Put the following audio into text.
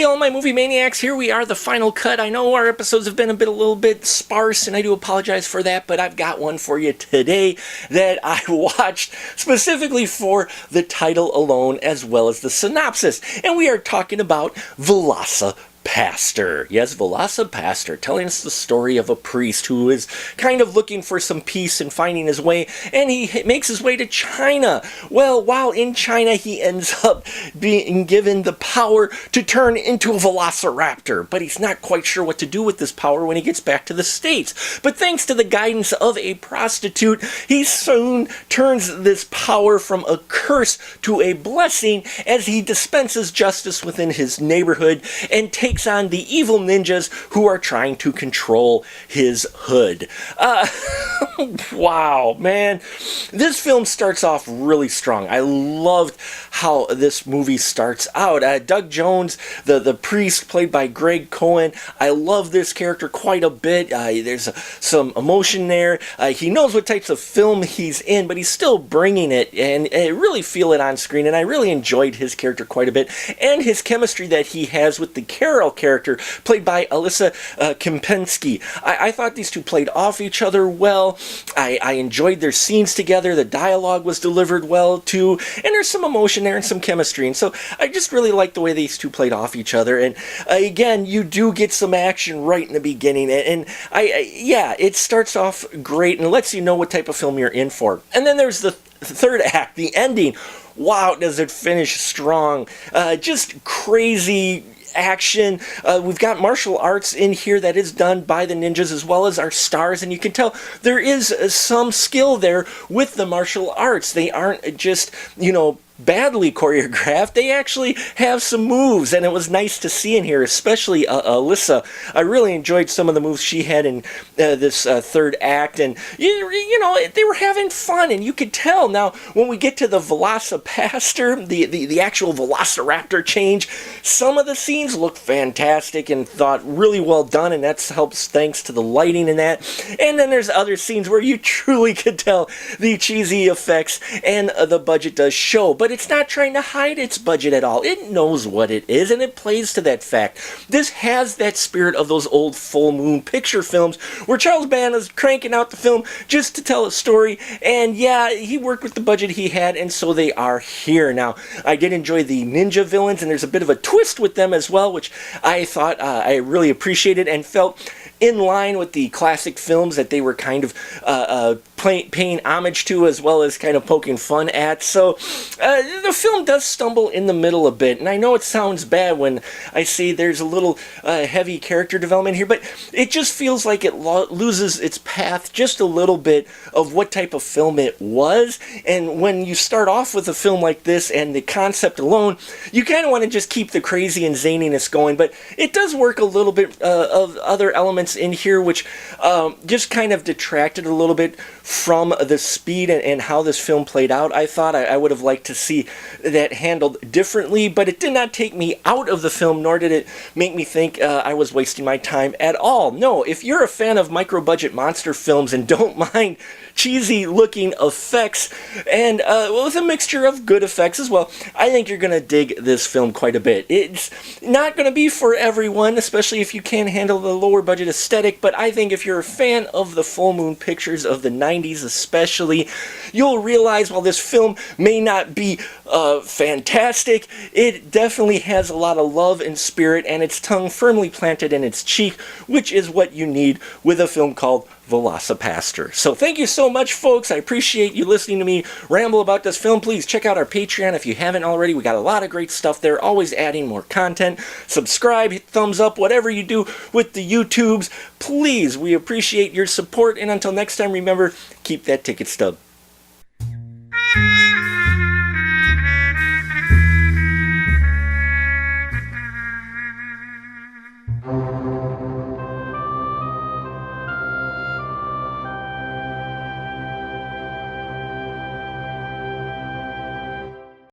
Hey, all my movie maniacs, here we are, the final cut. I know our episodes have been a little bit sparse, and I do apologize for that, but I've got one for you today that I watched specifically for the title alone as well as the synopsis. And we are talking about Velocipastor. Yes, Velocipastor, telling us the story of a priest who is kind of looking for some peace and finding his way, and he makes his way to China. Well, while in China, he ends up being given the power to turn into a velociraptor, but he's not quite sure what to do with this power when he gets back to the States. But thanks to the guidance of a prostitute, he soon turns this power from a curse to a blessing as he dispenses justice within his neighborhood and takes on the evil ninjas who are trying to control his hood. Wow, man. This film starts off really strong. I loved how this movie starts out. Doug Jones, the priest played by Greg Cohen, I love this character quite a bit. There's some emotion there. He knows what types of film he's in, but he's still bringing it, and I really feel it on screen, and I really enjoyed his character quite a bit, and his chemistry that he has with the Carol character, played by Alyssa Kempinski. I thought these two played off each other well. I enjoyed their scenes together. The dialogue was delivered well, too, and there's some emotion there and some chemistry, and so I just really liked the way these two played off each other, and again, you do get some action right in the beginning, and yeah, it starts off great and lets you know what type of film you're in for. And then there's the third act, the ending. Wow, does it finish strong. Just crazy action. We've got martial arts in here that is done by the ninjas as well as our stars, and you can tell there is some skill there with the martial arts. They aren't just, badly choreographed. They actually have some moves, and it was nice to see in here, especially Alyssa. I really enjoyed some of the moves she had in this third act, and they were having fun, and you could tell. Now, when we get to the Velocipastor, the actual Velociraptor change, some of the scenes look fantastic and thought really well done, and that helps thanks to the lighting in that. And then there's other scenes where you truly could tell the cheesy effects and the budget does show, but it's not trying to hide its budget at all. It knows what it is, and it plays to that fact. This has that spirit of those old full moon picture films where Charles Band is cranking out the film just to tell a story, and yeah, he worked with the budget he had, and so they are here. Now, I did enjoy the ninja villains, and there's a bit of a twist with them as well, which I thought I really appreciated and felt in line with the classic films that they were kind of paying homage to, as well as kind of poking fun at. So the film does stumble in the middle a bit, and I know it sounds bad when I say there's a little heavy character development here, but it just feels like it loses its path just a little bit of what type of film it was. And when you start off with a film like this and the concept alone, you kind of want to just keep the crazy and zaniness going, but it does work a little bit of other elements in here which just kind of detracted a little bit from the speed and how this film played out. I thought I would have liked to see that handled differently, but it did not take me out of the film, nor did it make me think I was wasting my time at all. No, if you're a fan of micro-budget monster films and don't mind cheesy looking effects and with a mixture of good effects as well, I think you're going to dig this film quite a bit. It's not going to be for everyone, especially if you can't handle the lower budget aesthetic, but I think if you're a fan of the full moon pictures of the 90s especially, you'll realize while this film may not be fantastic, it definitely has a lot of love and spirit and its tongue firmly planted in its cheek, which is what you need with a film called Velocipastor. So thank you so much, folks. I appreciate you listening to me ramble about this film. Please check out our Patreon if you haven't already. We got a lot of great stuff there, always adding more content. Subscribe, hit thumbs up, whatever you do with the YouTubes. Please, we appreciate your support, and until next time, remember, keep that ticket stub.